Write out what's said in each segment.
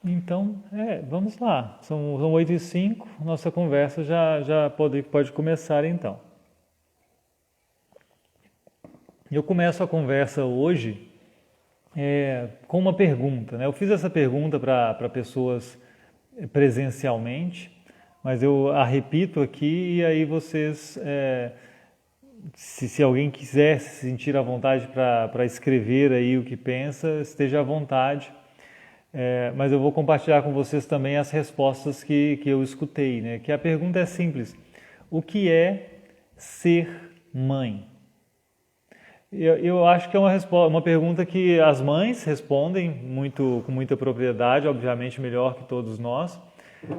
Então, vamos lá. São 8h05, nossa conversa já pode começar então. Eu começo a conversa hoje com uma pergunta, né? Eu fiz essa pergunta para pessoas presencialmente, mas eu a repito aqui e aí vocês, se alguém quiser se sentir à vontade para escrever aí o que pensa, esteja à vontade. Mas eu vou compartilhar com vocês também as respostas que eu escutei, né? Que a pergunta é simples: o que é ser mãe? Eu acho que é uma pergunta que as mães respondem com muita propriedade, obviamente melhor que todos nós,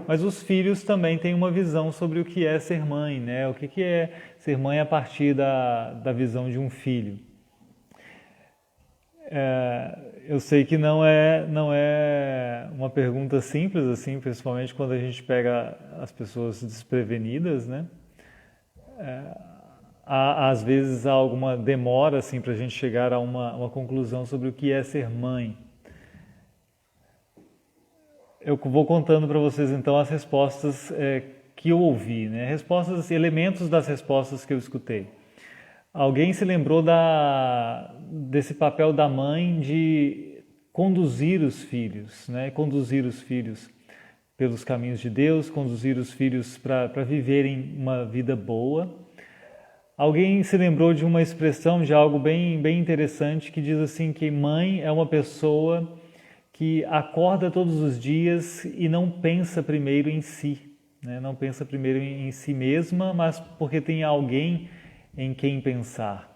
mas os filhos também têm uma visão sobre o que é ser mãe, né? O que é ser mãe a partir da visão de um filho. Eu sei que não é uma pergunta simples assim, principalmente quando a gente pega as pessoas desprevenidas, né? Às vezes há alguma demora assim para a gente chegar a uma conclusão sobre o que é ser mãe. Eu vou contando para vocês então as respostas que eu ouvi, né? Respostas, elementos das respostas que eu escutei. Alguém se lembrou desse papel da mãe de conduzir os filhos, né? Conduzir os filhos pelos caminhos de Deus, conduzir os filhos para viverem uma vida boa. Alguém se lembrou de uma expressão, de algo bem interessante, que diz assim que mãe é uma pessoa que acorda todos os dias e não pensa primeiro em si, né? Não pensa primeiro em si mesma, mas porque tem alguém em quem pensar.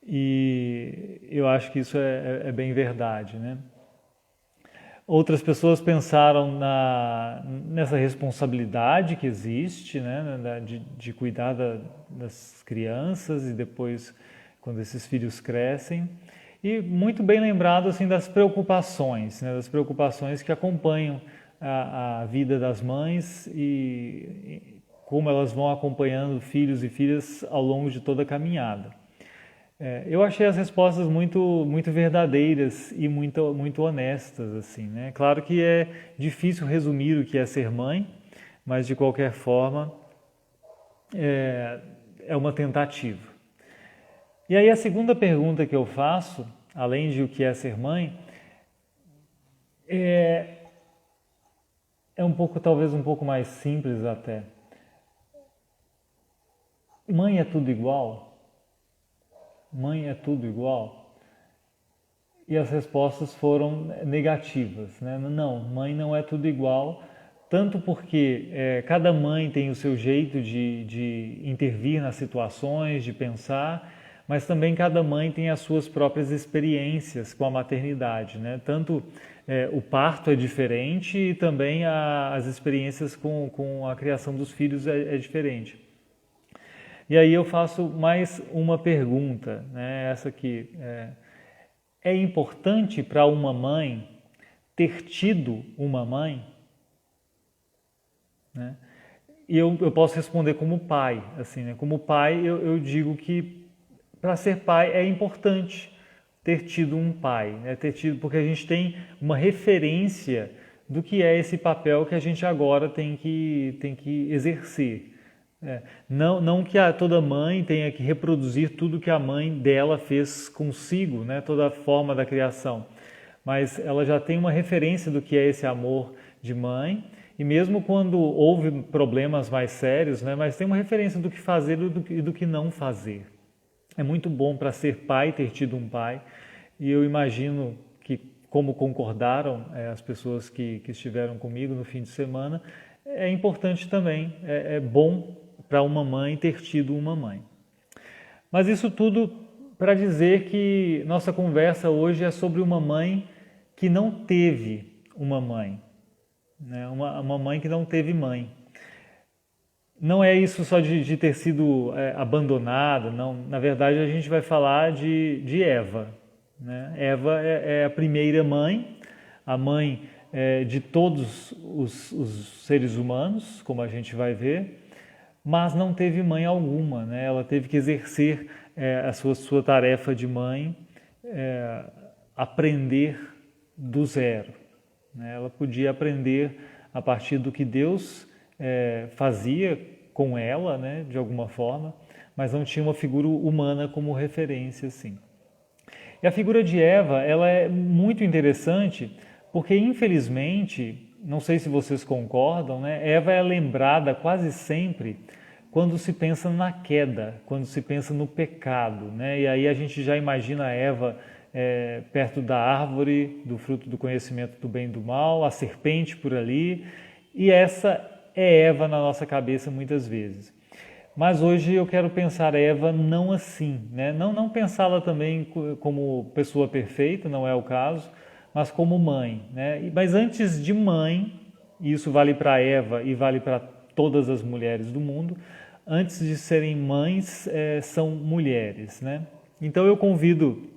E eu acho que isso é bem verdade, né? Outras pessoas pensaram nessa responsabilidade que existe, né, de cuidar das crianças e depois quando esses filhos crescem. E muito bem lembrado assim das preocupações, né, das preocupações que acompanham a vida das mães e como elas vão acompanhando filhos e filhas ao longo de toda a caminhada. Eu achei as respostas muito verdadeiras e muito honestas, assim, né? Claro que é difícil resumir o que é ser mãe, mas de qualquer forma é uma tentativa. E aí a segunda pergunta que eu faço, além de o que é ser mãe, talvez um pouco mais simples até. Mãe é tudo igual? Mãe é tudo igual? E as respostas foram negativas, né? Não, mãe não é tudo igual, tanto porque cada mãe tem o seu jeito de intervir nas situações, de pensar, mas também cada mãe tem as suas próprias experiências com a maternidade, né? Tanto o parto é diferente e também as experiências com a criação dos filhos é diferente. E aí eu faço mais uma pergunta, né? Essa aqui. É importante para uma mãe ter tido uma mãe? Né? E eu posso responder como pai. Assim, né? Como pai, eu digo que para ser pai é importante ter tido um pai, né? Porque a gente tem uma referência do que é esse papel que a gente agora tem que exercer. Não que toda mãe tenha que reproduzir tudo que a mãe dela fez consigo, né? Toda a forma da criação, mas ela já tem uma referência do que é esse amor de mãe, e mesmo quando houve problemas mais sérios, né? Mas tem uma referência do que fazer e do que não fazer. É muito bom para ser pai ter tido um pai, e eu imagino que, como concordaram as pessoas que estiveram comigo no fim de semana, é importante também, é bom para uma mãe ter tido uma mãe. Mas isso tudo para dizer que nossa conversa hoje é sobre uma mãe que não teve uma mãe, né? Uma mãe que não teve mãe. Não é isso só de ter sido abandonada, não. Na verdade, a gente vai falar de Eva, né? Eva é a primeira mãe, a mãe de todos os seres humanos, como a gente vai ver, mas não teve mãe alguma, né? Ela teve que exercer a sua tarefa de mãe, aprender do zero. né? Ela podia aprender a partir do que Deus fazia com ela, né, de alguma forma, mas não tinha uma figura humana como referência, assim. E a figura de Eva, ela é muito interessante porque, infelizmente, não sei se vocês concordam, né, Eva é lembrada quase sempre quando se pensa na queda, quando se pensa no pecado, né, e aí a gente já imagina Eva perto da árvore, do fruto do conhecimento do bem e do mal, a serpente por ali, e essa é Eva na nossa cabeça muitas vezes. Mas hoje eu quero pensar Eva não assim, né? Não pensá-la também como pessoa perfeita, não é o caso, mas como mãe, né? Mas antes de mãe, e isso vale para Eva e vale para todas as mulheres do mundo, antes de serem mães, são mulheres, né? Então eu convido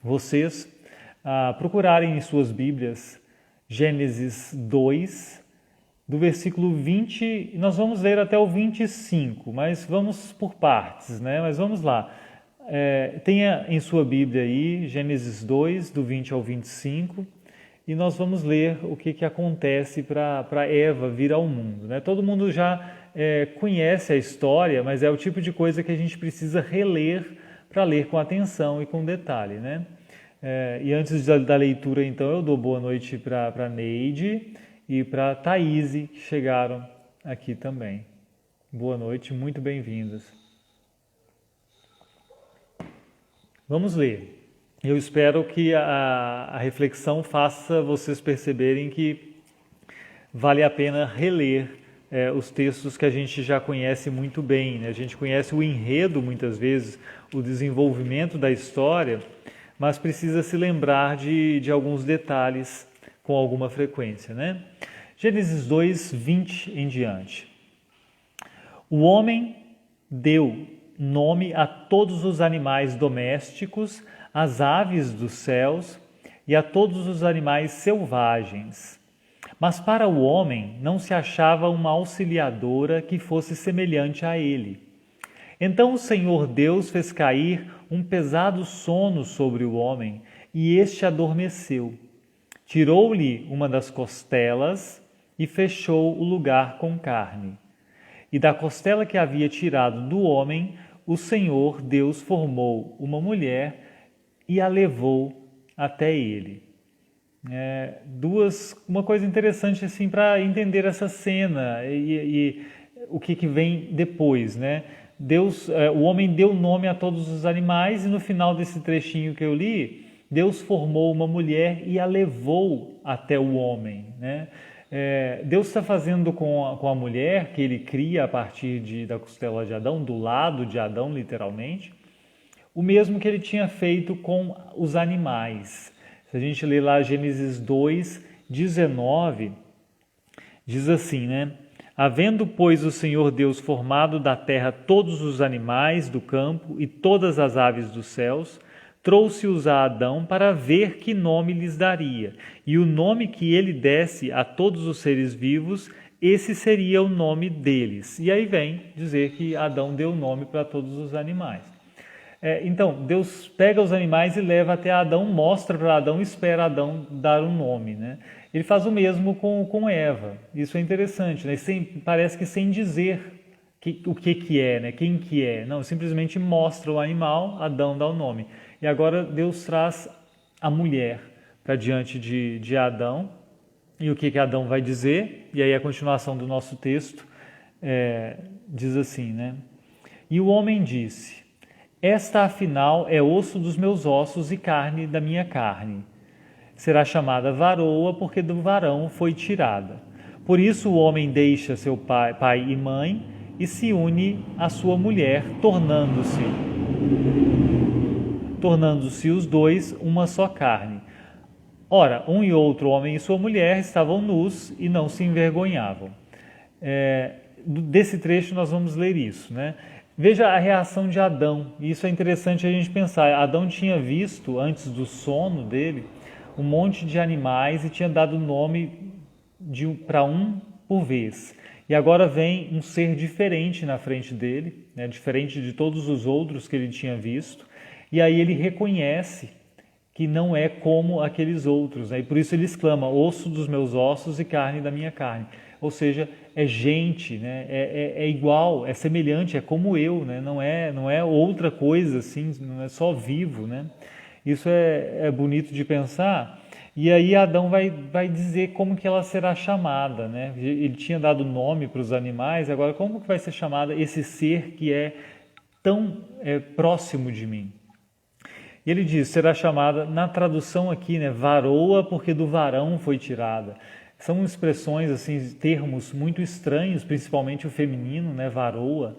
vocês a procurarem em suas Bíblias Gênesis 2, do versículo 20, nós vamos ler até o 25, mas vamos por partes, né? Mas vamos lá. Tenha em sua Bíblia aí Gênesis 2, do 20 ao 25, e nós vamos ler o que acontece para Eva vir ao mundo, né? Todo mundo já conhece a história, mas é o tipo de coisa que a gente precisa reler para ler com atenção e com detalhe, né? E antes da leitura, então, eu dou boa noite para Neide e para Thaís, que chegaram aqui também. Boa noite, muito bem-vindas. Vamos ler. Eu espero que a reflexão faça vocês perceberem que vale a pena reler os textos que a gente já conhece muito bem, né? A gente conhece o enredo muitas vezes, o desenvolvimento da história, mas precisa se lembrar de alguns detalhes com alguma frequência, né? Gênesis 2, 20 em diante. O homem deu nome a todos os animais domésticos, às aves dos céus e a todos os animais selvagens. Mas para o homem não se achava uma auxiliadora que fosse semelhante a ele. Então o Senhor Deus fez cair um pesado sono sobre o homem, e este adormeceu. Tirou-lhe uma das costelas e fechou o lugar com carne. E da costela que havia tirado do homem, o Senhor Deus formou uma mulher e a levou até ele. Uma coisa interessante assim para entender essa cena e o que vem depois, né? O homem deu nome a todos os animais e no final desse trechinho que eu li, Deus formou uma mulher e a levou até o homem, né? Deus está fazendo com a mulher que ele cria a partir da costela de Adão, do lado de Adão, literalmente, o mesmo que ele tinha feito com os animais. Se a gente ler lá Gênesis 2, 19, diz assim, né? Havendo, pois, o Senhor Deus formado da terra todos os animais do campo e todas as aves dos céus, trouxe-os a Adão para ver que nome lhes daria. E o nome que ele desse a todos os seres vivos, esse seria o nome deles. E aí vem dizer que Adão deu nome para todos os animais. Então, Deus pega os animais e leva até Adão, mostra para Adão e espera Adão dar um nome, né? Ele faz o mesmo com Eva. Isso é interessante, né? Parece que sem dizer o que é, né? Quem que é. Não, simplesmente mostra o animal, Adão dá o nome. E agora Deus traz a mulher para diante de Adão. E o que Adão vai dizer? E aí a continuação do nosso texto diz assim, né? E o homem disse: esta, afinal, é osso dos meus ossos e carne da minha carne. Será chamada varoa, porque do varão foi tirada. Por isso o homem deixa seu pai e mãe e se une à sua mulher, tornando-se os dois uma só carne. Ora, um e outro homem e sua mulher estavam nus e não se envergonhavam. Desse trecho nós vamos ler isso, né? Veja a reação de Adão, e isso é interessante a gente pensar. Adão tinha visto, antes do sono dele, um monte de animais e tinha dado nome para um por vez. E agora vem um ser diferente na frente dele, né, diferente de todos os outros que ele tinha visto, e aí ele reconhece que não é como aqueles outros, né? E por isso ele exclama, osso dos meus ossos e carne da minha carne. Ou seja, é gente, né? É igual, é semelhante, é como eu, né? Não é outra coisa assim, não é só vivo, né? Isso é bonito de pensar. E aí Adão vai dizer como que ela será chamada, né? Ele tinha dado nome para os animais, agora como que vai ser chamada esse ser que é tão próximo de mim? E ele diz, será chamada, na tradução aqui, né, varoa, porque do varão foi tirada. São expressões, assim, termos muito estranhos, principalmente o feminino, né, varoa.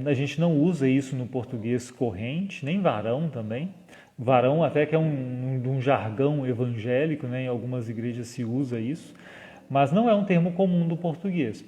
A gente não usa isso no português corrente, nem varão também. Varão até que é um jargão evangélico, né, em algumas igrejas se usa isso, mas não é um termo comum do português.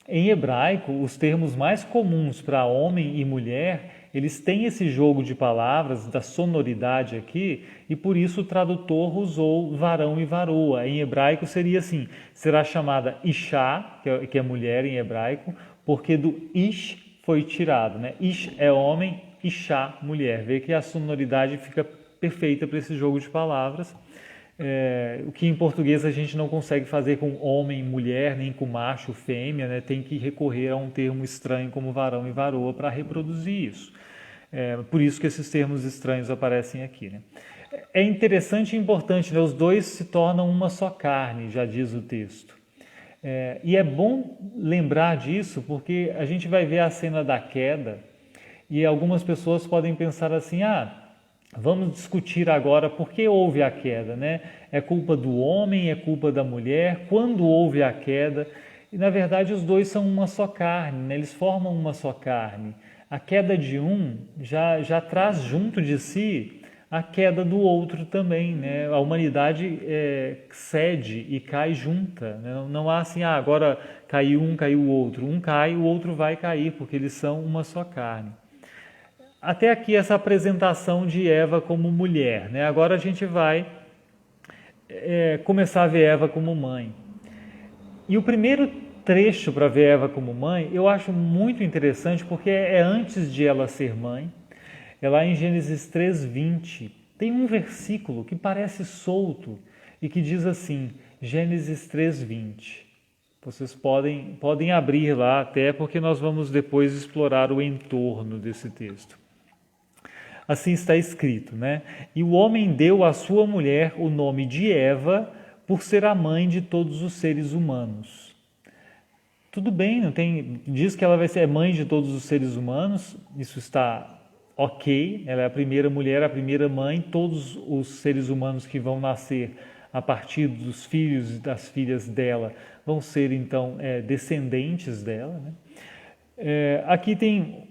Em hebraico, os termos mais comuns para homem e mulher, eles têm esse jogo de palavras, da sonoridade aqui, e por isso o tradutor usou varão e varoa. Em hebraico seria assim, será chamada Ishá, que é mulher em hebraico, porque do Ish foi tirado, né? Ish é homem, Ishá, mulher. Vê que a sonoridade fica perfeita para esse jogo de palavras. O que em português a gente não consegue fazer com homem, mulher, nem com macho, fêmea, né? Tem que recorrer a um termo estranho como varão e varoa para reproduzir isso. Por isso que esses termos estranhos aparecem aqui, né? É interessante e importante, né? Os dois se tornam uma só carne, já diz o texto. E é bom lembrar disso porque a gente vai ver a cena da queda e algumas pessoas podem pensar assim, vamos discutir agora por que houve a queda, né? É culpa do homem, é culpa da mulher, quando houve a queda? E na verdade os dois são uma só carne, né? Eles formam uma só carne. A queda de um já traz junto de si a queda do outro também, né? A humanidade cede e cai junta, né? Não há assim, agora caiu um, caiu o outro. Um cai, o outro vai cair, porque eles são uma só carne. Até aqui essa apresentação de Eva como mulher, né? Agora a gente vai começar a ver Eva como mãe. E o primeiro trecho para ver Eva como mãe, eu acho muito interessante porque é antes de ela ser mãe. É lá em Gênesis 3:20. Tem um versículo que parece solto e que diz assim, Gênesis 3:20. Vocês podem abrir lá até porque nós vamos depois explorar o entorno desse texto. Assim está escrito, né? E o homem deu à sua mulher o nome de Eva por ser a mãe de todos os seres humanos. Tudo bem, não tem, diz que ela vai ser mãe de todos os seres humanos, isso está ok, ela é a primeira mulher, a primeira mãe, todos os seres humanos que vão nascer a partir dos filhos e das filhas dela vão ser então descendentes dela, né? Aqui tem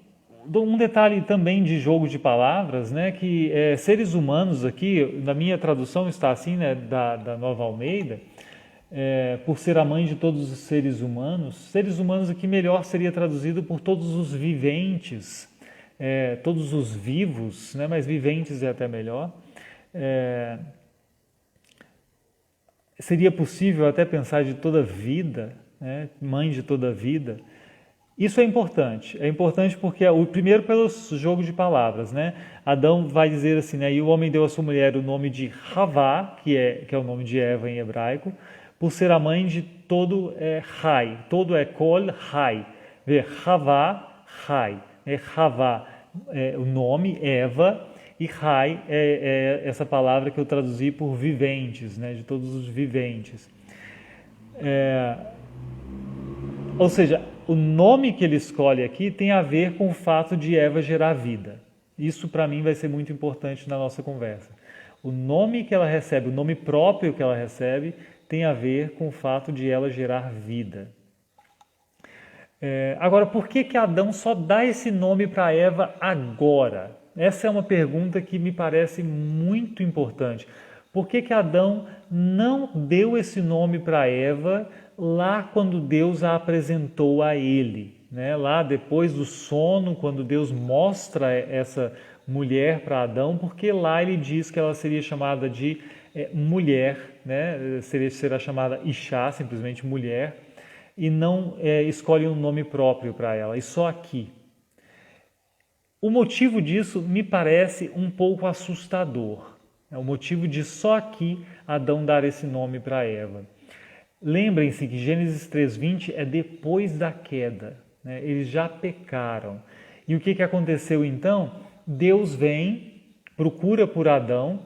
um detalhe também de jogo de palavras, né, que seres humanos aqui, na minha tradução está assim, né, da Nova Almeida, por ser a mãe de todos os seres humanos aqui melhor seria traduzido por todos os viventes, todos os vivos, né, mas viventes é até melhor. Seria possível até pensar de toda vida, né, mãe de toda vida. Isso é importante porque, primeiro pelo jogo de palavras, né? Adão vai dizer assim, né? E o homem deu à sua mulher o nome de Havá, que é o nome de Eva em hebraico, por ser a mãe de todo Rai, todo é Kol Rai, Havá, Rai, Havá o nome, Eva, e Rai é essa palavra que eu traduzi por viventes, né? De todos os viventes. Ou seja, o nome que ele escolhe aqui tem a ver com o fato de Eva gerar vida. Isso para mim vai ser muito importante na nossa conversa. O nome que ela recebe, o nome próprio que ela recebe, tem a ver com o fato de ela gerar vida. Agora, por que Adão só dá esse nome para Eva agora? Essa é uma pergunta que me parece muito importante. Por que Adão não deu esse nome para Eva lá quando Deus a apresentou a ele, né? Lá depois do sono, quando Deus mostra essa mulher para Adão, porque lá ele diz que ela seria chamada de mulher, né? Será chamada Ishá, simplesmente mulher, e não escolhe um nome próprio para ela, e só aqui. O motivo disso me parece um pouco assustador. É o motivo de só aqui Adão dar esse nome para Eva. Lembrem-se que Gênesis 3:20 é depois da queda, né? Eles já pecaram. E o que aconteceu então? Deus vem, procura por Adão,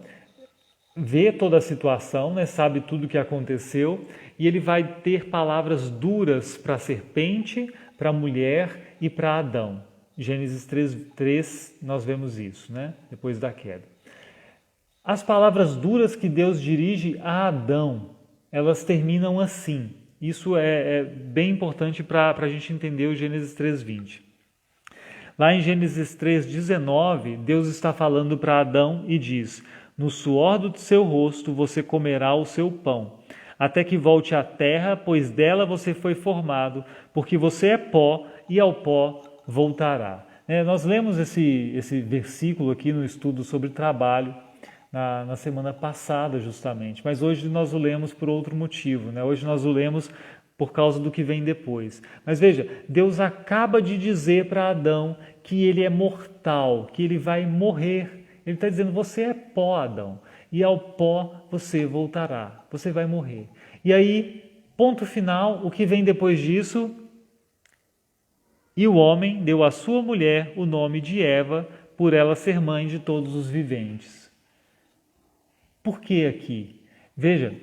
vê toda a situação, né? Sabe tudo o que aconteceu, e ele vai ter palavras duras para a serpente, para a mulher e para Adão. Gênesis 3 nós vemos isso, né? Depois da queda. As palavras duras que Deus dirige a Adão, elas terminam assim. Isso é bem importante para a gente entender o Gênesis 3:20. Lá em Gênesis 3:19, Deus está falando para Adão e diz: no suor do seu rosto você comerá o seu pão, até que volte à terra, pois dela você foi formado, porque você é pó e ao pó voltará. Nós lemos esse versículo aqui no estudo sobre trabalho, na semana passada justamente, mas hoje nós o lemos por outro motivo, né? Hoje nós o lemos por causa do que vem depois. Mas veja, Deus acaba de dizer para Adão que ele é mortal, que ele vai morrer. Ele está dizendo, você é pó, Adão, e ao pó você voltará, você vai morrer. E aí, ponto final, o que vem depois disso? E o homem deu à sua mulher o nome de Eva, por ela ser mãe de todos os viventes. Por que aqui? Veja,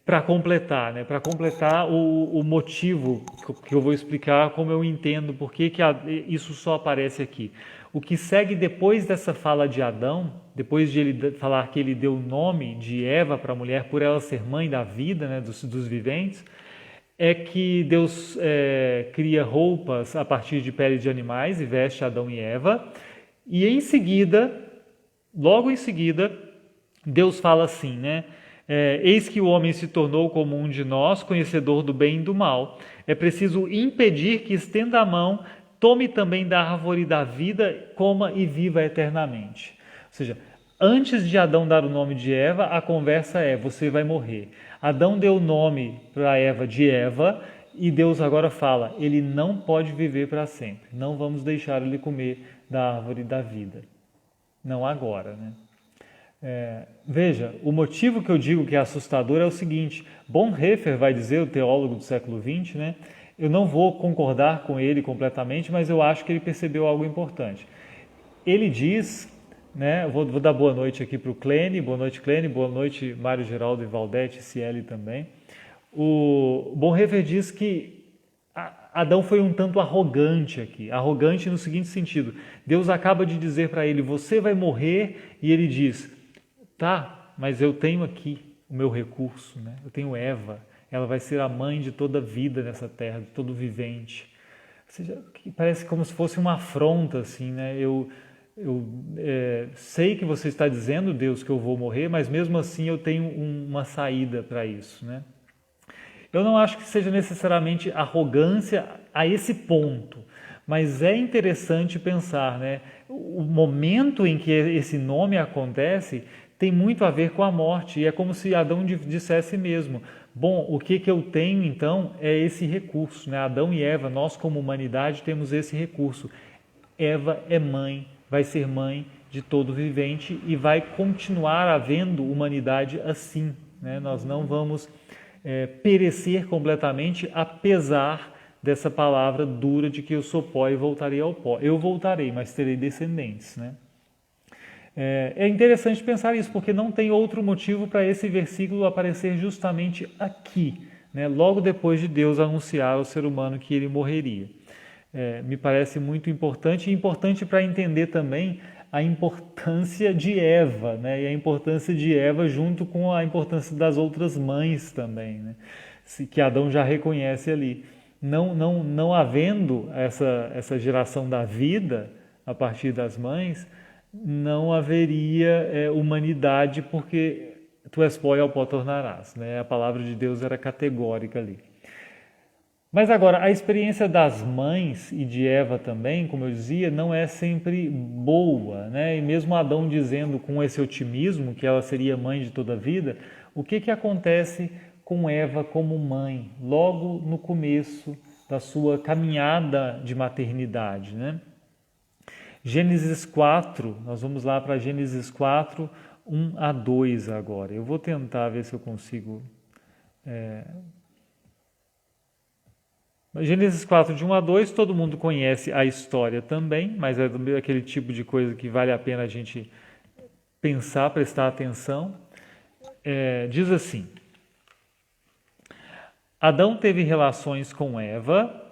para completar, né? Para completar o motivo que eu vou explicar, como eu entendo, por que isso só aparece aqui. O que segue depois dessa fala de Adão, depois de ele falar que ele deu o nome de Eva para a mulher, por ela ser mãe da vida, né? dos viventes, é que Deus cria roupas a partir de pele de animais e veste Adão e Eva, e em seguida, logo em seguida, Deus fala assim, né? Eis que o homem se tornou como um de nós, conhecedor do bem e do mal. É preciso impedir que estenda a mão, tome também da árvore da vida, coma e viva eternamente. Ou seja, antes de Adão dar o nome de Eva, a conversa é, você vai morrer. Adão deu o nome para Eva de Eva, e Deus agora fala, ele não pode viver para sempre. Não vamos deixar ele comer da árvore da vida. Não agora, né? Veja, o motivo que eu digo que é assustador é o seguinte, Bonhoeffer vai dizer, o teólogo do século XX, né? Eu não vou concordar com ele completamente, mas eu acho que ele percebeu algo importante. Ele diz, né? Vou dar boa noite aqui para o Clene, boa noite Mário Geraldo e Valdete, Cieli também. O Bonhoeffer diz que Adão foi um tanto arrogante aqui, arrogante no seguinte sentido, Deus acaba de dizer para ele, você vai morrer, e ele diz, tá, mas eu tenho aqui o meu recurso, né? Eu tenho Eva, ela vai ser a mãe de toda vida nessa terra, de todo vivente. Ou seja, parece como se fosse uma afronta, assim, né? Eu sei que você está dizendo, Deus, que eu vou morrer, mas mesmo assim eu tenho uma saída para isso, né? Eu não acho que seja necessariamente arrogância a esse ponto, mas é interessante pensar, né? O momento em que esse nome acontece tem muito a ver com a morte, e é como se Adão dissesse mesmo, bom, o que eu tenho então é esse recurso, né? Adão e Eva, nós como humanidade temos esse recurso. Eva é mãe, vai ser mãe de todo vivente e vai continuar havendo humanidade assim, né? Nós não vamos perecer completamente, apesar dessa palavra dura de que eu sou pó e voltarei ao pó. Eu voltarei, mas terei descendentes, né? É interessante pensar isso, porque não tem outro motivo para esse versículo aparecer justamente aqui, né? Logo depois de Deus anunciar ao ser humano que ele morreria. Me parece muito importante, e importante para entender também a importância de Eva, né? E a importância de Eva junto com a importância das outras mães também, né? Que Adão já reconhece ali. Não havendo essa geração da vida a partir das mães, não haveria humanidade, porque tu és pó e ao pó tornarás, né? A palavra de Deus era categórica ali. Mas agora, a experiência das mães e de Eva também, como eu dizia, não é sempre boa, né? E mesmo Adão dizendo com esse otimismo que ela seria mãe de toda a vida, o que acontece com Eva como mãe, logo no começo da sua caminhada de maternidade, né? Gênesis 4, nós vamos lá para Gênesis 4, 1 a 2 agora. Eu vou tentar ver se eu consigo... Gênesis 4, de 1 a 2, todo mundo conhece a história também, mas é aquele tipo de coisa que vale a pena a gente pensar, prestar atenção. Diz assim: Adão teve relações com Eva,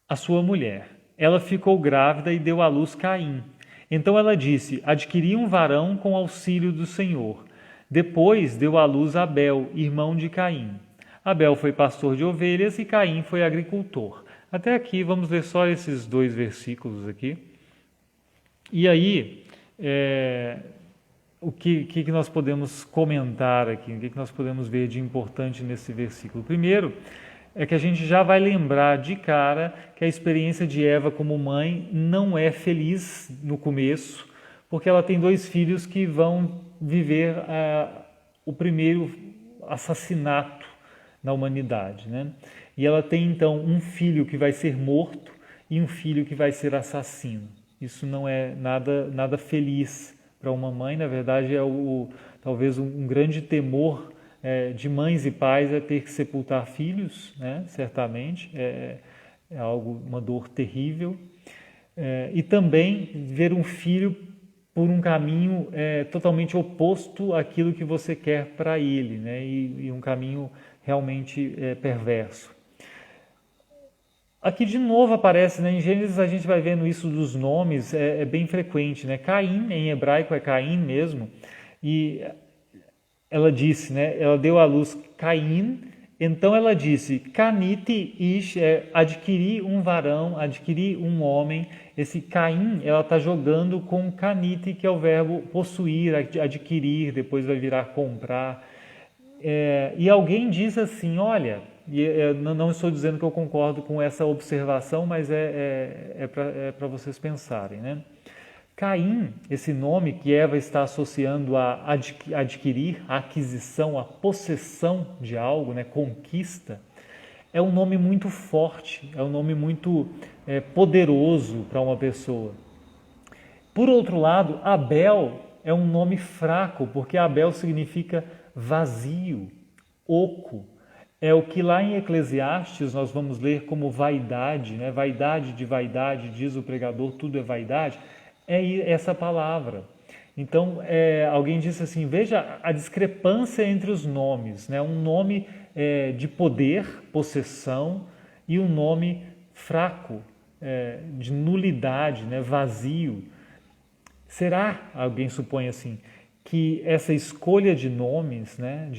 a sua mulher. Ela ficou grávida e deu à luz Caim. Então ela disse: adquiri um varão com auxílio do Senhor. Depois deu à luz Abel, irmão de Caim. Abel foi pastor de ovelhas e Caim foi agricultor. Até aqui, vamos ler só esses 2 versículos aqui. E aí, o que nós podemos comentar aqui? O que nós podemos ver de importante nesse versículo? Primeiro, é que a gente já vai lembrar de cara que a experiência de Eva como mãe não é feliz no começo, porque ela tem 2 filhos que vão viver o primeiro assassinato na humanidade, né? E ela tem então um filho que vai ser morto e um filho que vai ser assassino. Isso não é nada feliz para uma mãe. Na verdade, talvez um grande temor de mães e pais é ter que sepultar filhos, né? Certamente é uma dor terrível. E também ver um filho por um caminho totalmente oposto àquilo que você quer para ele, né? E um caminho realmente perverso. Aqui de novo aparece, né? Em Gênesis a gente vai vendo isso dos nomes, é bem frequente, né? Caim, em hebraico é Caim mesmo, e ela disse, né? Ela deu à luz Caim, então ela disse, Canite ish, adquiri um varão, adquiri um homem. Esse Caim, ela está jogando com Canite, que é o verbo possuir, adquirir, depois vai virar comprar. E alguém diz assim, olha, não estou dizendo que eu concordo com essa observação, mas é para vocês pensarem, né? Caim, esse nome que Eva está associando a adquirir, a aquisição, a possessão de algo, né, conquista, é um nome muito forte, é um nome muito poderoso para uma pessoa. Por outro lado, Abel é um nome fraco, porque Abel significa vazio, oco. É o que lá em Eclesiastes nós vamos ler como vaidade, né? Vaidade de vaidade, diz o pregador, tudo é vaidade. É essa palavra. Então, alguém disse assim, veja a discrepância entre os nomes, né? Um nome de poder, possessão, e um nome fraco, de nulidade, né? Vazio. Será, alguém supõe assim, que essa escolha de nomes, né,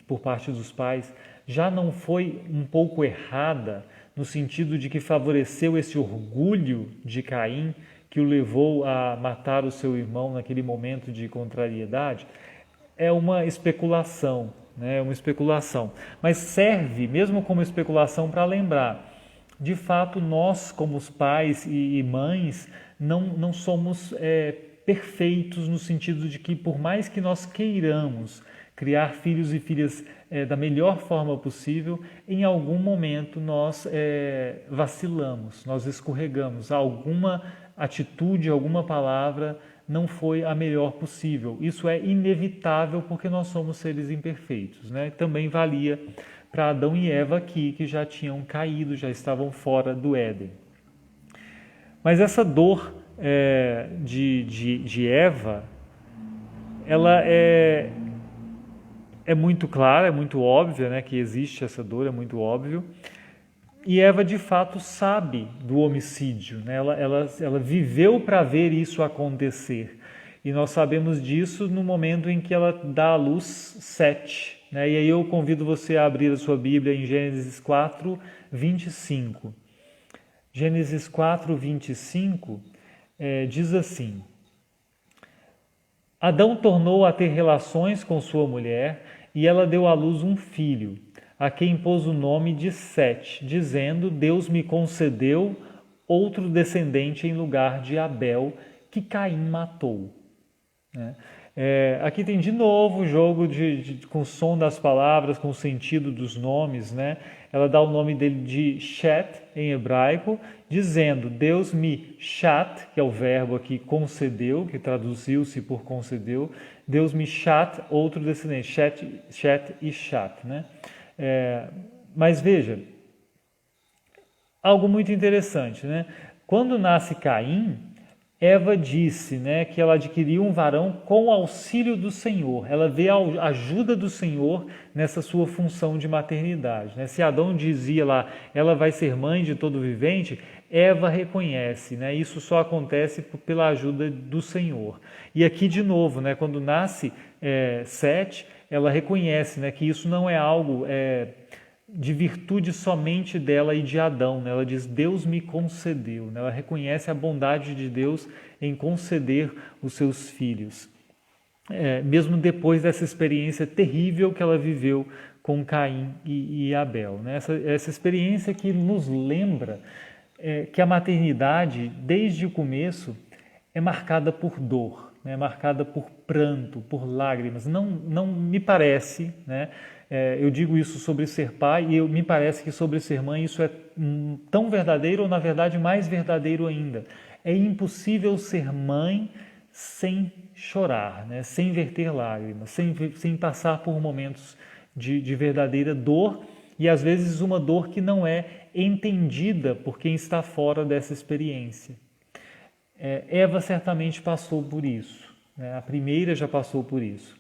por parte dos pais já não foi um pouco errada, no sentido de que favoreceu esse orgulho de Caim, que o levou a matar o seu irmão naquele momento de contrariedade? É uma especulação, né? É uma especulação. Mas serve, mesmo como especulação, para lembrar, de fato, nós, como os pais e mães, não somos perfeitos no sentido de que, por mais que nós queiramos criar filhos e filhas da melhor forma possível, em algum momento nós vacilamos, nós escorregamos, alguma atitude, alguma palavra não foi a melhor possível. Isso é inevitável porque nós somos seres imperfeitos, né? Também valia para Adão e Eva aqui, que já tinham caído, já estavam fora do Éden. Mas essa dor de Eva, ela é muito clara, é muito óbvia, né, que existe essa dor, é muito óbvio. E Eva, de fato, sabe do homicídio, né? Ela viveu para ver isso acontecer. E nós sabemos disso no momento em que ela dá à luz Sete. Né? E aí eu convido você a abrir a sua Bíblia em Gênesis 4, 25. Gênesis 4, 25 diz assim: Adão tornou a ter relações com sua mulher e ela deu à luz um filho, a quem pôs o nome de Sete, dizendo, Deus me concedeu outro descendente em lugar de Abel, que Caim matou. né? Aqui tem de novo o jogo com o som das palavras, com o sentido dos nomes, né? Ela dá o nome dele de Shet, em hebraico, dizendo, Deus me shat, que é o verbo aqui concedeu, que traduziu-se por concedeu, Deus me shat, outro descendente, Shet e Shat, né? Mas veja, algo muito interessante, né? Quando nasce Caim, Eva disse, né, que ela adquiriu um varão com o auxílio do Senhor. Ela vê a ajuda do Senhor nessa sua função de maternidade, né? Se Adão dizia lá, ela vai ser mãe de todo vivente, Eva reconhece, né? Isso só acontece pela ajuda do Senhor. E aqui de novo, né, quando nasce Sete, ela reconhece, né, que isso não é algo de virtude somente dela e de Adão, né? Ela diz, Deus me concedeu, né? Ela reconhece a bondade de Deus em conceder os seus filhos, mesmo depois dessa experiência terrível que ela viveu com Caim e Abel, né? Essa experiência que nos lembra que a maternidade, desde o começo, é marcada por dor, né? É marcada por pranto, por lágrimas. Não me parece, né? Eu digo isso sobre ser pai e me parece que sobre ser mãe isso é tão verdadeiro ou, na verdade, mais verdadeiro ainda. É impossível ser mãe sem chorar, né? Sem verter lágrimas, sem passar por momentos de verdadeira dor e, às vezes, uma dor que não é entendida por quem está fora dessa experiência. Eva certamente passou por isso, né? A primeira já passou por isso.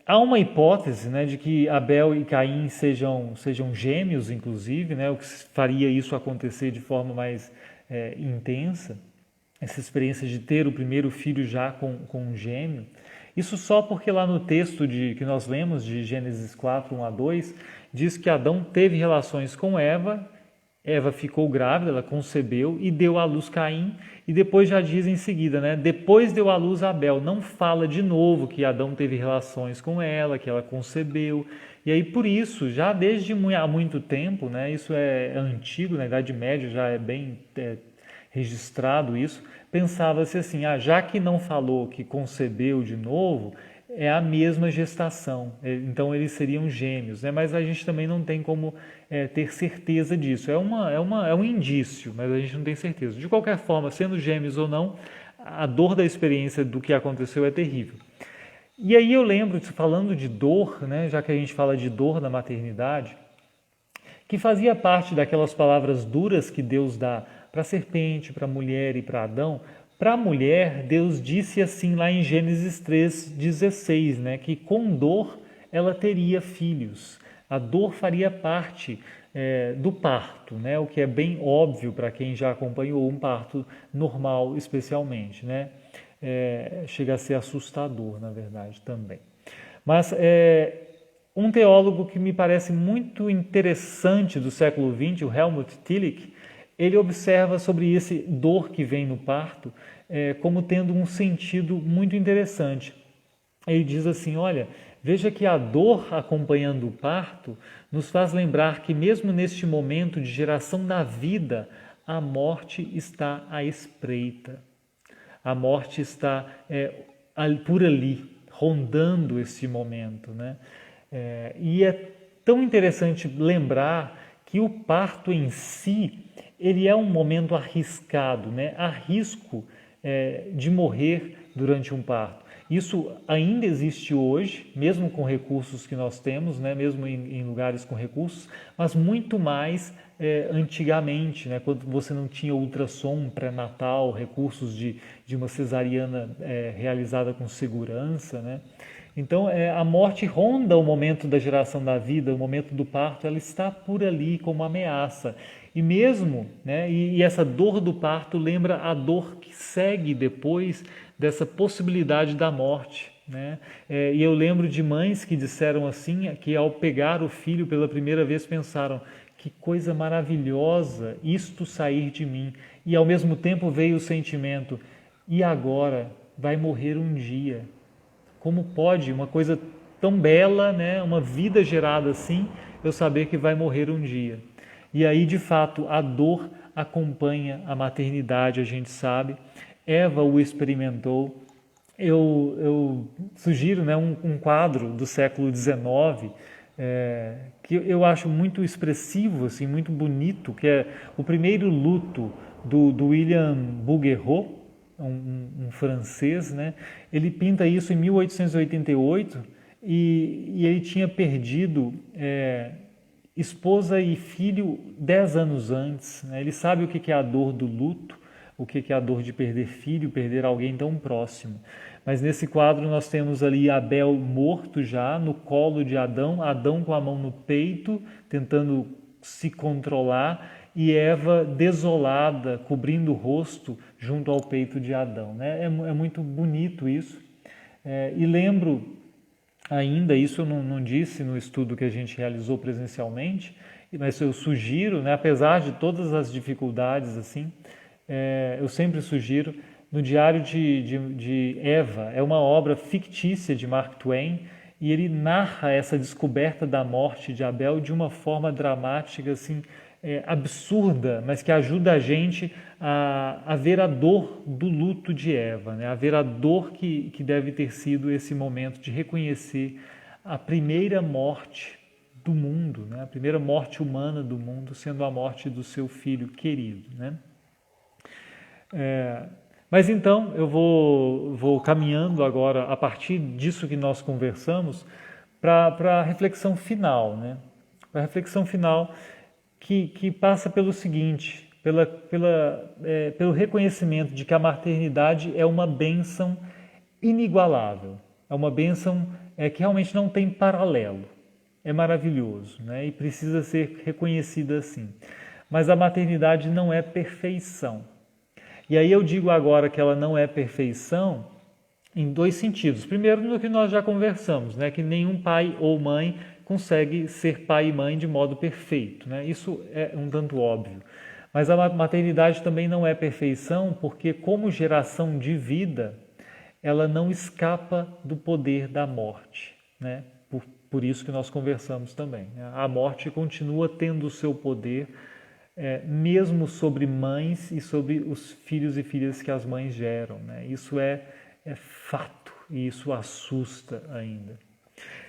Há uma hipótese, né, de que Abel e Caim sejam gêmeos, inclusive, né, o que faria isso acontecer de forma mais intensa, essa experiência de ter o primeiro filho já com um gêmeo. Isso só porque lá no texto que nós lemos, de Gênesis 4, 1 a 2, diz que Adão teve relações com Eva, Eva ficou grávida, ela concebeu e deu à luz Caim, e depois já diz em seguida, né? Depois deu à luz Abel. Não fala de novo que Adão teve relações com ela, que ela concebeu. E aí por isso, já desde há muito tempo, né? Isso é antigo, na Idade Média já é bem registrado isso, pensava-se assim, já que não falou que concebeu de novo, é a mesma gestação, então eles seriam gêmeos, né? Mas a gente também não tem como ter certeza disso, é um indício, mas a gente não tem certeza. De qualquer forma, sendo gêmeos ou não, a dor da experiência do que aconteceu é terrível. E aí eu lembro, falando de dor, né, já que a gente fala de dor na maternidade, que fazia parte daquelas palavras duras que Deus dá para a serpente, para a mulher e para Adão. Para a mulher, Deus disse assim lá em Gênesis 3,16, né, que com dor ela teria filhos. A dor faria parte do parto, né, o que é bem óbvio para quem já acompanhou um parto normal, especialmente, né? Chega a ser assustador, na verdade, também. Mas um teólogo que me parece muito interessante do século XX, o Helmut Tillich, ele observa sobre esse dor que vem no parto como tendo um sentido muito interessante. Ele diz assim, olha, veja que a dor acompanhando o parto nos faz lembrar que mesmo neste momento de geração da vida, a morte está à espreita. A morte está por ali, rondando esse momento, né? E é tão interessante lembrar que o parto em si, ele é um momento arriscado, né? Há risco de morrer durante um parto. Isso ainda existe hoje, mesmo com recursos que nós temos, né? Mesmo em lugares com recursos, mas muito mais antigamente, né? Quando você não tinha ultrassom pré-natal, recursos de uma cesariana realizada com segurança, né? Então, a morte ronda o momento da geração da vida, o momento do parto, ela está por ali como ameaça. E mesmo, né, e essa dor do parto lembra a dor que segue depois dessa possibilidade da morte, né? E eu lembro de mães que disseram assim, que ao pegar o filho pela primeira vez pensaram, que coisa maravilhosa isto sair de mim. E ao mesmo tempo veio o sentimento, e agora vai morrer um dia. Como pode uma coisa tão bela, né, uma vida gerada assim, eu saber que vai morrer um dia? E aí, de fato, a dor acompanha a maternidade, a gente sabe. Eva o experimentou, eu sugiro, né, um quadro do século XIX, que eu acho muito expressivo, assim, muito bonito, que é o primeiro luto do William Bouguereau, um francês, né? Ele pinta isso em 1888 e ele tinha perdido esposa e filho 10 anos antes, né? Ele sabe o que é a dor do luto, o que é a dor de perder filho, perder alguém tão próximo. Mas nesse quadro nós temos ali Abel morto já, no colo de Adão, Adão com a mão no peito, tentando se controlar, e Eva desolada, cobrindo o rosto junto ao peito de Adão, né? É muito bonito isso. E lembro ainda, isso eu não disse no estudo que a gente realizou presencialmente, mas eu sugiro, né, apesar de todas as dificuldades, assim, eu sempre sugiro, no Diário de Eva, é uma obra fictícia de Mark Twain, e ele narra essa descoberta da morte de Abel de uma forma dramática, assim, absurda, mas que ajuda a gente a ver a dor do luto de Eva, né? A ver a dor que deve ter sido esse momento de reconhecer a primeira morte do mundo, né? A primeira morte humana do mundo, sendo a morte do seu filho querido, né? Mas então eu vou caminhando agora, a partir disso que nós conversamos, para a reflexão final, né? A reflexão final que passa pelo seguinte, pelo reconhecimento de que a maternidade é uma bênção inigualável, é uma bênção que realmente não tem paralelo, é maravilhoso, né? E precisa ser reconhecida assim. Mas a maternidade não é perfeição. E aí eu digo agora que ela não é perfeição em dois sentidos. Primeiro, no que nós já conversamos, né? Que nenhum pai ou mãe consegue ser pai e mãe de modo perfeito, né? Isso é um tanto óbvio. Mas a maternidade também não é perfeição porque, como geração de vida, ela não escapa do poder da morte, né? Por isso que nós conversamos também, né? A morte continua tendo o seu poder, mesmo sobre mães e sobre os filhos e filhas que as mães geram, né? Isso é fato e isso assusta ainda.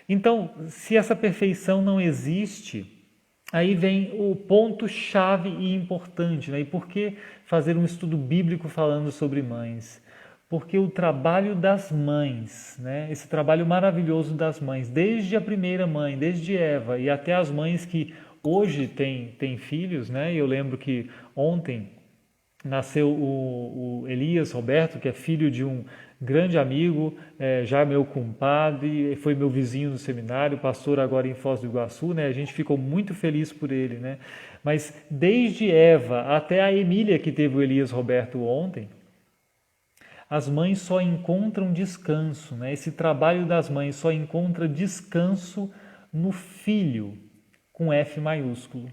Então, se essa perfeição não existe, aí vem o ponto-chave e importante, né? E por que fazer um estudo bíblico falando sobre mães? Porque o trabalho das mães, né? Esse trabalho maravilhoso das mães, desde a primeira mãe, desde Eva e até as mães que hoje têm filhos, né? E eu lembro que ontem nasceu o Elias Roberto, que é filho de um grande amigo, já meu compadre, foi meu vizinho no seminário, pastor agora em Foz do Iguaçu, né? A gente ficou muito feliz por ele, né? Mas desde Eva até a Emília, que teve o Elias Roberto ontem, as mães só encontram descanso, né? Esse trabalho das mães só encontra descanso no filho, com F maiúsculo.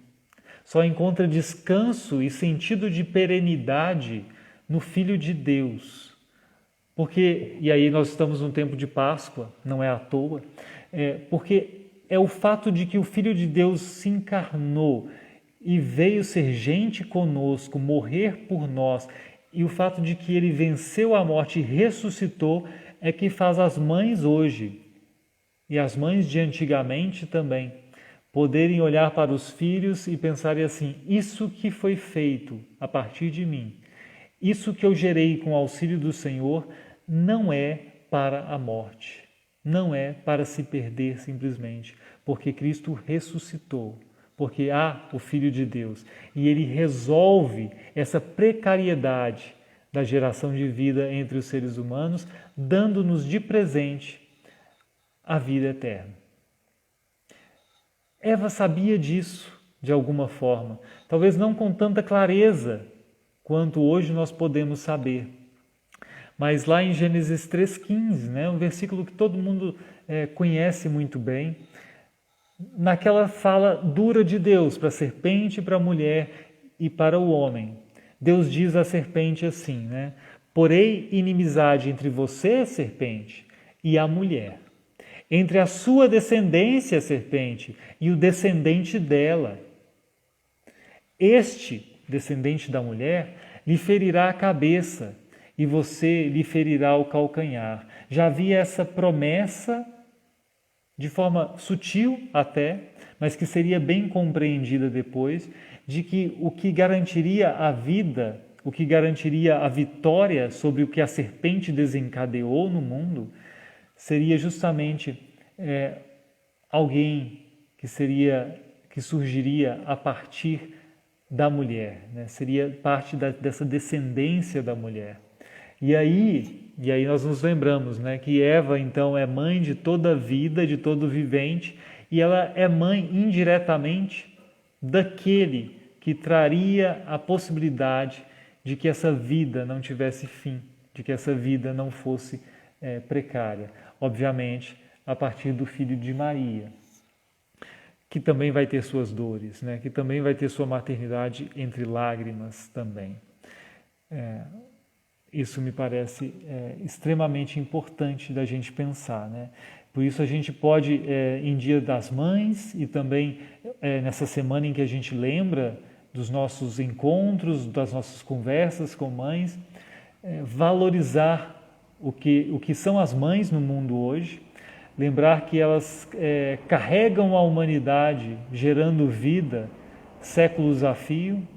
Só encontra descanso e sentido de perenidade no Filho de Deus. Porque, e aí nós estamos no tempo de Páscoa, não é à toa, porque é o fato de que o Filho de Deus se encarnou e veio ser gente conosco, morrer por nós, e o fato de que ele venceu a morte e ressuscitou é que faz as mães hoje, e as mães de antigamente também, poderem olhar para os filhos e pensarem assim, isso que foi feito a partir de mim, isso que eu gerei com o auxílio do Senhor, não é para a morte, não é para se perder simplesmente, porque Cristo ressuscitou, porque há o Filho de Deus, e ele resolve essa precariedade da geração de vida entre os seres humanos, dando-nos de presente a vida eterna. Eva sabia disso, de alguma forma, talvez não com tanta clareza quanto hoje nós podemos saber. Mas lá em Gênesis 3,15, né, um versículo que todo mundo conhece muito bem, naquela fala dura de Deus para a serpente, para a mulher e para o homem. Deus diz à serpente assim, né? Porém inimizade entre você, serpente, e a mulher, entre a sua descendência, serpente, e o descendente dela. Este, descendente da mulher, lhe ferirá a cabeça, e você lhe ferirá o calcanhar. Já havia essa promessa, de forma sutil até, mas que seria bem compreendida depois, de que o que garantiria a vida, o que garantiria a vitória sobre o que a serpente desencadeou no mundo, seria justamente alguém que surgiria a partir da mulher, né? Seria parte dessa descendência da mulher. E aí nós nos lembramos, né, que Eva então é mãe de toda a vida, de todo vivente, e ela é mãe indiretamente daquele que traria a possibilidade de que essa vida não tivesse fim, de que essa vida não fosse precária. Obviamente, a partir do filho de Maria, que também vai ter suas dores, né? Que também vai ter sua maternidade entre lágrimas também. Isso me parece extremamente importante da gente pensar, né? Por isso a gente pode, em Dia das Mães e também nessa semana em que a gente lembra dos nossos encontros, das nossas conversas com mães, valorizar o que são as mães no mundo hoje, lembrar que elas carregam a humanidade, gerando vida, séculos a fio,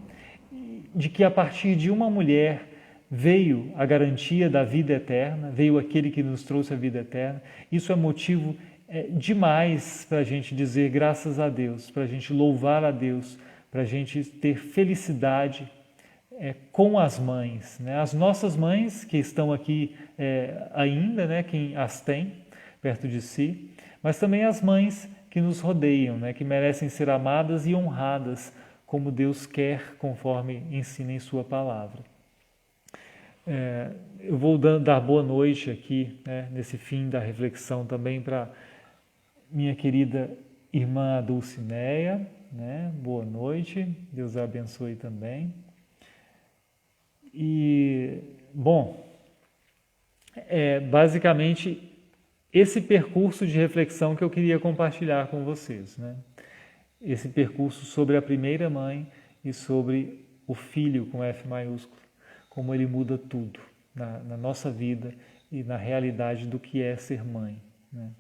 de que a partir de uma mulher veio a garantia da vida eterna, veio aquele que nos trouxe a vida eterna. Isso é motivo demais para a gente dizer graças a Deus, para a gente louvar a Deus, para a gente ter felicidade com as mães, né? As nossas mães que estão aqui ainda, né? Quem as tem perto de si, mas também as mães que nos rodeiam, né? Que merecem ser amadas e honradas como Deus quer, conforme ensina em sua palavra. Eu vou dar boa noite aqui, né, nesse fim da reflexão também para minha querida irmã Dulcineia, né? Boa noite, Deus a abençoe também. E, bom, basicamente esse percurso de reflexão que eu queria compartilhar com vocês, né? Esse percurso sobre a primeira mãe e sobre o filho com F maiúsculo, como ele muda tudo na nossa vida e na realidade do que é ser mãe, né?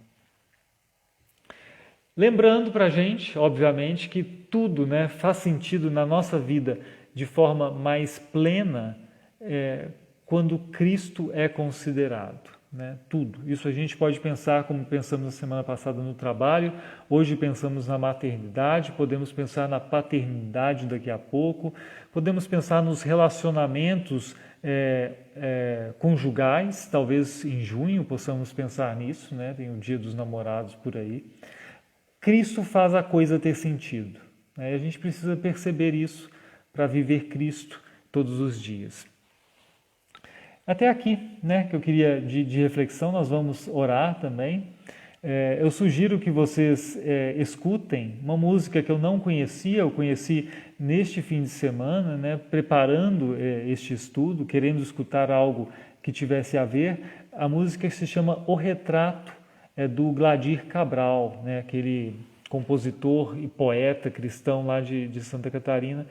Lembrando para a gente, obviamente, que tudo, né, faz sentido na nossa vida de forma mais plena quando Cristo é considerado, né? Tudo. Isso a gente pode pensar como pensamos na semana passada no trabalho, hoje pensamos na maternidade, podemos pensar na paternidade daqui a pouco, podemos pensar nos relacionamentos conjugais, talvez em junho possamos pensar nisso, né? Tem o Dia dos Namorados por aí. Cristo faz a coisa ter sentido, né? A gente precisa perceber isso para viver Cristo todos os dias. Até aqui, né, que eu queria de reflexão, nós vamos orar também. Eu sugiro que vocês escutem uma música que eu não conhecia, eu conheci neste fim de semana, né, preparando este estudo, querendo escutar algo que tivesse a ver. A música se chama O Retrato, do Gladir Cabral, né, aquele compositor e poeta cristão lá de Santa Catarina,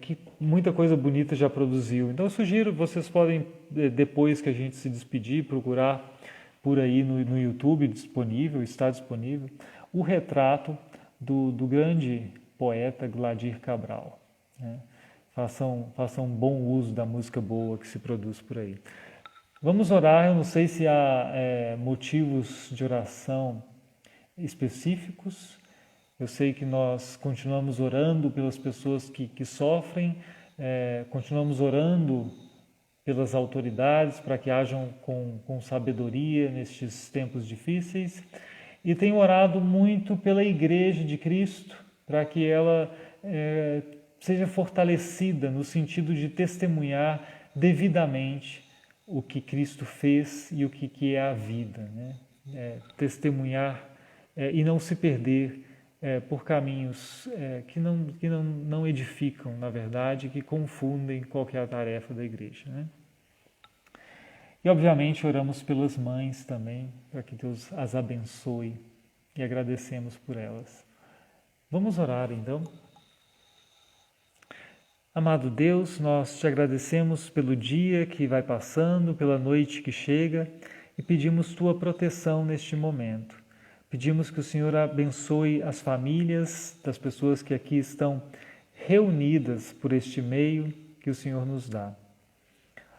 que muita coisa bonita já produziu. Então eu sugiro, vocês podem, depois que a gente se despedir, procurar por aí no YouTube disponível, está disponível, o retrato do grande poeta Gladir Cabral, né? Façam bom uso da música boa que se produz por aí. Vamos orar, eu não sei se há motivos de oração específicos. Eu sei que nós continuamos orando pelas pessoas que sofrem, continuamos orando pelas autoridades para que hajam com sabedoria nestes tempos difíceis. E tenho orado muito pela Igreja de Cristo, para que ela seja fortalecida no sentido de testemunhar devidamente o que Cristo fez e o que é a vida, né? Testemunhar e não se perder por caminhos que não edificam, na verdade, que confundem qualquer tarefa da igreja, né? E, obviamente, oramos pelas mães também, para que Deus as abençoe e agradecemos por elas. Vamos orar, então? Amado Deus, nós te agradecemos pelo dia que vai passando, pela noite que chega e pedimos tua proteção neste momento. Pedimos que o Senhor abençoe as famílias das pessoas que aqui estão reunidas por este meio que o Senhor nos dá.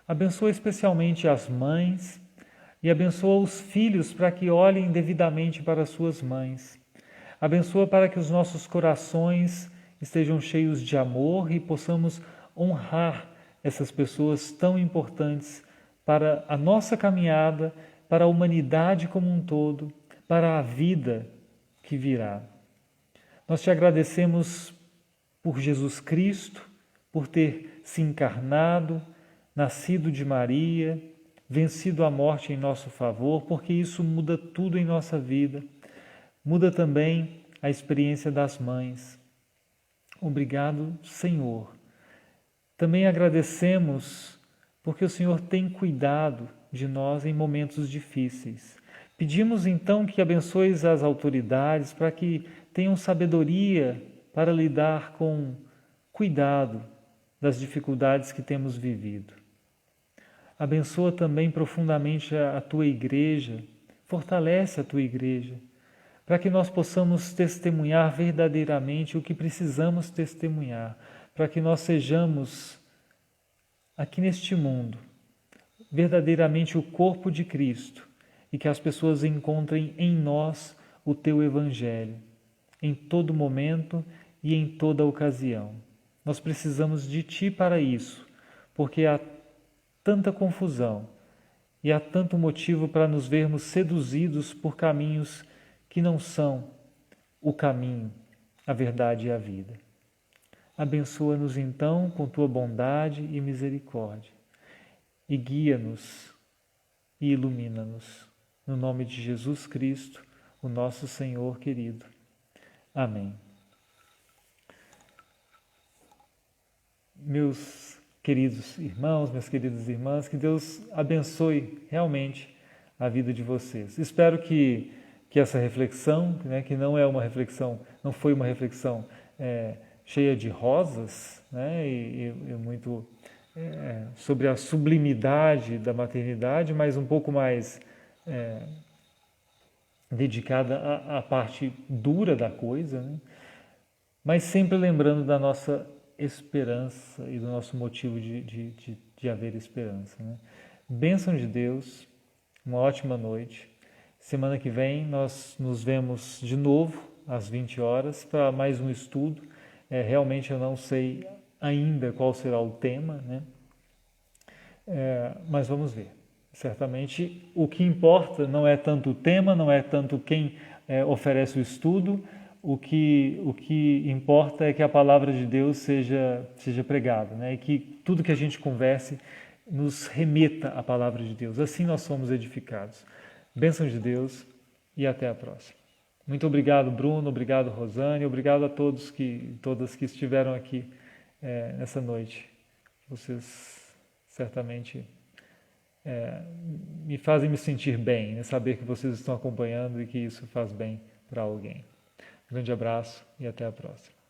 Abençoa especialmente as mães e abençoa os filhos para que olhem devidamente para suas mães. Abençoa para que os nossos corações estejam cheios de amor e possamos honrar essas pessoas tão importantes para a nossa caminhada, para a humanidade como um todo, para a vida que virá. Nós te agradecemos por Jesus Cristo, por ter se encarnado, nascido de Maria, vencido a morte em nosso favor, porque isso muda tudo em nossa vida. Muda também a experiência das mães. Obrigado, Senhor. Também agradecemos porque o Senhor tem cuidado de nós em momentos difíceis. Pedimos então que abençoes as autoridades para que tenham sabedoria para lidar com cuidado das dificuldades que temos vivido. Abençoa também profundamente a tua igreja, fortalece a tua igreja, para que nós possamos testemunhar verdadeiramente o que precisamos testemunhar, para que nós sejamos, aqui neste mundo, verdadeiramente o corpo de Cristo e que as pessoas encontrem em nós o teu Evangelho, em todo momento e em toda ocasião. Nós precisamos de ti para isso, porque há tanta confusão e há tanto motivo para nos vermos seduzidos por caminhos que não são o caminho, a verdade e a vida. Abençoa-nos então com tua bondade e misericórdia e guia-nos e ilumina-nos. No nome de Jesus Cristo, o nosso Senhor querido. Amém. Meus queridos irmãos, minhas queridas irmãs, que Deus abençoe realmente a vida de vocês. Espero que essa reflexão, né, que não é uma reflexão, não foi uma reflexão cheia de rosas, né, e muito sobre a sublimidade da maternidade, mas um pouco mais dedicada à parte dura da coisa, né, mas sempre lembrando da nossa esperança e do nosso motivo de haver esperança. Né? Bênção de Deus, uma ótima noite. Semana que vem nós nos vemos de novo às 20 horas para mais um estudo. Realmente eu não sei ainda qual será o tema, né? Mas vamos ver. Certamente o que importa não é tanto o tema, não é tanto quem oferece o estudo. O que importa é que a palavra de Deus seja pregada, né? E que tudo que a gente converse nos remeta à palavra de Deus. Assim nós somos edificados. Bênção de Deus e até a próxima. Muito obrigado, Bruno, obrigado, Rosane, obrigado a todas que estiveram aqui nessa noite. Vocês certamente me fazem me sentir bem, né? Saber que vocês estão acompanhando e que isso faz bem para alguém. Um grande abraço e até a próxima.